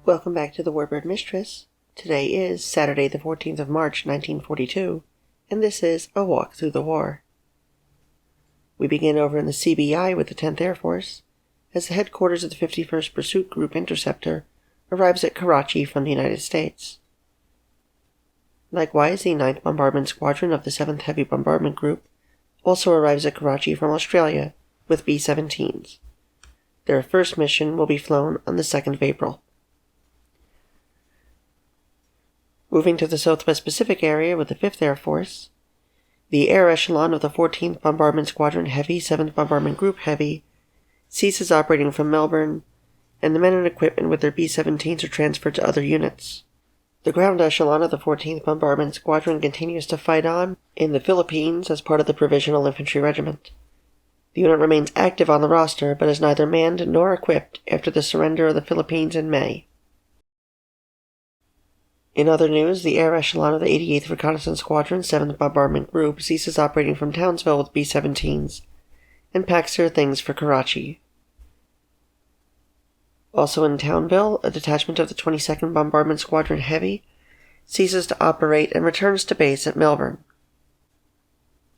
Welcome back to the Warbird Mistress. Today is Saturday the 14th of March, 1942, and this is A Walk Through the War. We begin over in the CBI with the 10th Air Force, as the headquarters of the 51st Pursuit Group Interceptor arrives at Karachi from the United States. Likewise, the 9th Bombardment Squadron of the 7th Heavy Bombardment Group also arrives at Karachi from Australia with B-17s. Their first mission will be flown on the 2nd of April. Moving to the Southwest Pacific area with the 5th Air Force, the air echelon of the 14th Bombardment Squadron Heavy, 7th Bombardment Group Heavy, ceases operating from Melbourne, and the men and equipment with their B-17s are transferred to other units. The ground echelon of the 14th Bombardment Squadron continues to fight on in the Philippines as part of the Provisional Infantry Regiment. The unit remains active on the roster, but is neither manned nor equipped after the surrender of the Philippines in May. In other news, the air echelon of the 88th Reconnaissance Squadron, 7th Bombardment Group, ceases operating from Townsville with B-17s, and packs their things for Karachi. Also in Townville, a detachment of the 22nd Bombardment Squadron Heavy ceases to operate and returns to base at Melbourne.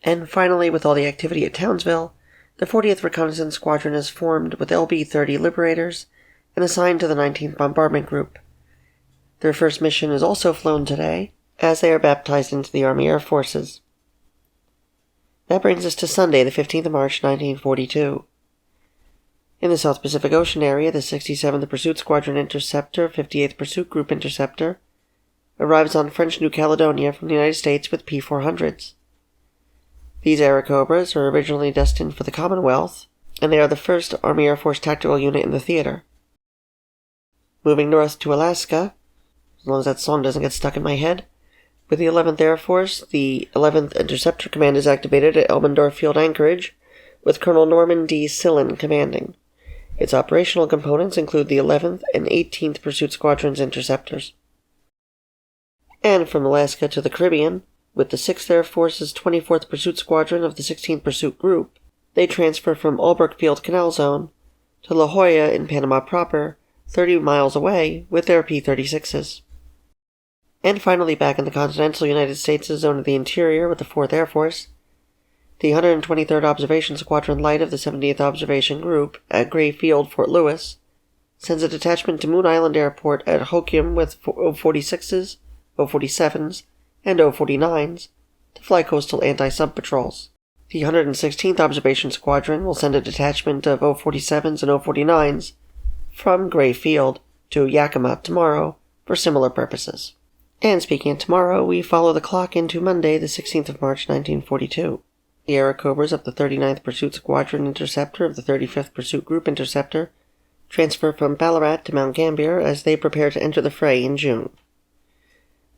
And finally, with all the activity at Townsville, the 40th Reconnaissance Squadron is formed with LB-30 Liberators and assigned to the 19th Bombardment Group. Their first mission is also flown today, as they are baptized into the Army Air Forces. That brings us to Sunday, the 15th of March, 1942. In the South Pacific Ocean area, the 67th Pursuit Squadron Interceptor, 58th Pursuit Group Interceptor, arrives on French New Caledonia from the United States with P-400s. These Airacobras are originally destined for the Commonwealth, and they are the first Army Air Force tactical unit in the theater. Moving north to Alaska, as long as that song doesn't get stuck in my head, with the 11th Air Force, the 11th Interceptor Command is activated at Elmendorf Field Anchorage, with Colonel Norman D. Sillen commanding. Its operational components include the 11th and 18th Pursuit Squadrons Interceptors. And from Alaska to the Caribbean, with the 6th Air Force's 24th Pursuit Squadron of the 16th Pursuit Group, they transfer from Albrook Field Canal Zone to La Jolla in Panama proper, 30 miles away, with their P-36s. And finally back in the continental United States' zone of the interior with the 4th Air Force, the 123rd Observation Squadron Light of the 70th Observation Group at Gray Field, Fort Lewis, sends a detachment to Moon Island Airport at Hoquiam with O-46s, O-47s, and O-49s to fly coastal anti-sub patrols. The 116th Observation Squadron will send a detachment of O-47s and O-49s from Gray Field to Yakima tomorrow for similar purposes. And speaking of tomorrow, we follow the clock into Monday, the 16th of March, 1942. The Airacobras of the 39th Pursuit Squadron Interceptor of the 35th Pursuit Group Interceptor transfer from Ballarat to Mount Gambier as they prepare to enter the fray in June.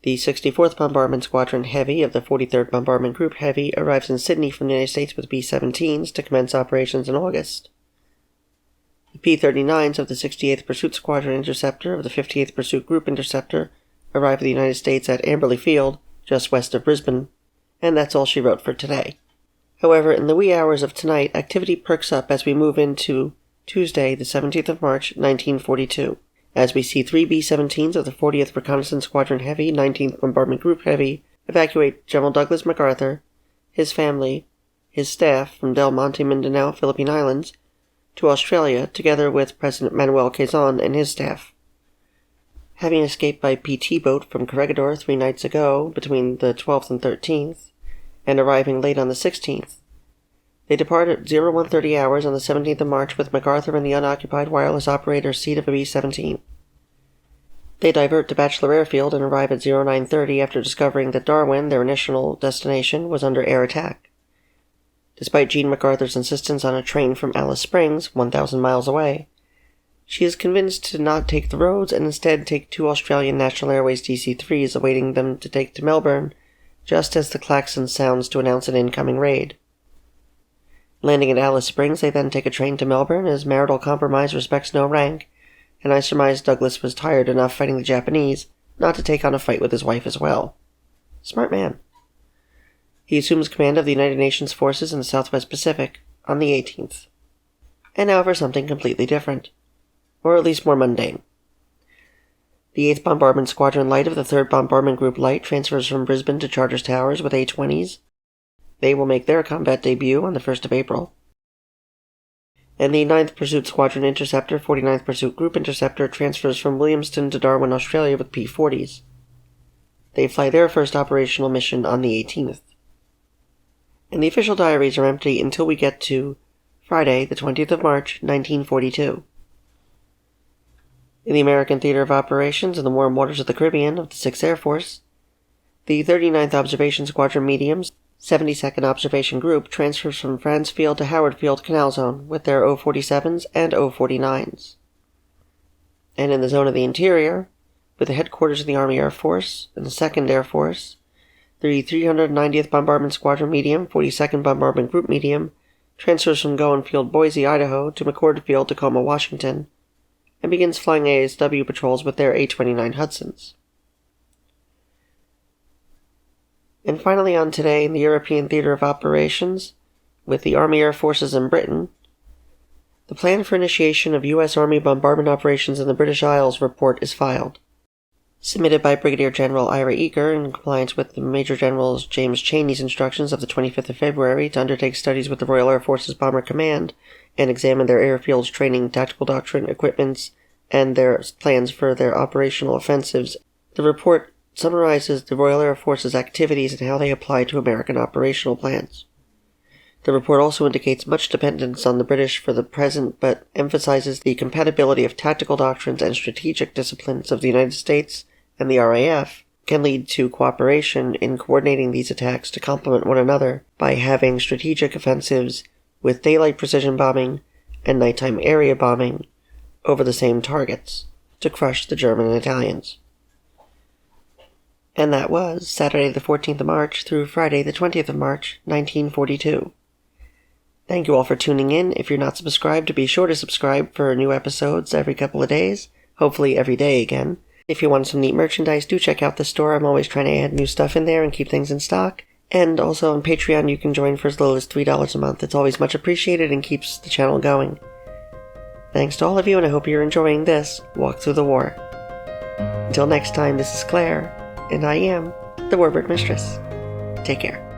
The 64th Bombardment Squadron Heavy of the 43rd Bombardment Group Heavy arrives in Sydney from the United States with B-17s to commence operations in August. The P-39s of the 68th Pursuit Squadron Interceptor of the 58th Pursuit Group Interceptor arrive in the United States at Amberley Field, just west of Brisbane, and that's all she wrote for today. However, in the wee hours of tonight, activity perks up as we move into Tuesday, the 17th of March, 1942, as we see 3 B-17s of the 40th Reconnaissance Squadron Heavy, 19th Bombardment Group Heavy evacuate General Douglas MacArthur, his family, his staff from Del Monte, Mindanao, Philippine Islands, to Australia, together with President Manuel Quezon and his staff. Having escaped by PT boat from Corregidor 3 nights ago, between the 12th and 13th, and arriving late on the 16th, they depart at 0130 hours on the 17th of March with MacArthur in the unoccupied wireless operator's seat of a B-17. They divert to Bachelor Airfield and arrive at 0930 after discovering that Darwin, their initial destination, was under air attack. Despite Jean MacArthur's insistence on a train from Alice Springs, 1,000 miles away, she is convinced to not take the roads and instead take 2 Australian National Airways DC-3s awaiting them to take to Melbourne, just as the klaxon sounds to announce an incoming raid. Landing at Alice Springs, they then take a train to Melbourne, as marital compromise respects no rank, and I surmise Douglas was tired enough fighting the Japanese not to take on a fight with his wife as well. Smart man. He assumes command of the United Nations forces in the Southwest Pacific on the 18th. And now for something completely different. Or at least more mundane. The 8th Bombardment Squadron Light of the 3rd Bombardment Group Light transfers from Brisbane to Charters Towers with A-20s. They will make their combat debut on the 1st of April. And the 9th Pursuit Squadron Interceptor 49th Pursuit Group Interceptor transfers from Williamston to Darwin, Australia with P-40s. They fly their first operational mission on the 18th. And the official diaries are empty until we get to Friday, the 20th of March, 1942. In the American Theater of Operations in the warm waters of the Caribbean of the 6th Air Force, the 39th Observation Squadron Medium's 72nd Observation Group transfers from France Field to Howard Field Canal Zone with their O-47s and O-49s. And in the Zone of the Interior, with the headquarters of the Army Air Force and the 2nd Air Force, the 390th Bombardment Squadron Medium, 42nd Bombardment Group Medium, transfers from Goen Field, Boise, Idaho, to McCord Field, Tacoma, Washington, and begins flying ASW patrols with their A-29 Hudsons. And finally on today, in the European Theater of Operations, with the Army Air Forces in Britain, the plan for initiation of U.S. Army bombardment operations in the British Isles report is filed. Submitted by Brigadier General Ira Eaker in compliance with the Major General James Cheney's instructions of the 25th of February to undertake studies with the Royal Air Forces Bomber Command and examine their airfields, training, tactical doctrine, equipments, and their plans for their operational offensives. The report summarizes the Royal Air Force's activities and how they apply to American operational plans. The report also indicates much dependence on the British for the present, but emphasizes the compatibility of tactical doctrines and strategic disciplines of the United States and the RAF can lead to cooperation in coordinating these attacks to complement one another by having strategic offensives with daylight precision bombing and nighttime area bombing over the same targets to crush the German and Italians. And that was Saturday the 14th of March through Friday the 20th of March, 1942. Thank you all for tuning in. If you're not subscribed, be sure to subscribe for new episodes every couple of days, hopefully every day again. If you want some neat merchandise, do check out the store. I'm always trying to add new stuff in there and keep things in stock. And also on Patreon, you can join for as little as $3 a month. It's always much appreciated and keeps the channel going. Thanks to all of you, and I hope you're enjoying this Walk Through the War. Until next time, this is Claire, and I am the Warbird Mistress. Take care.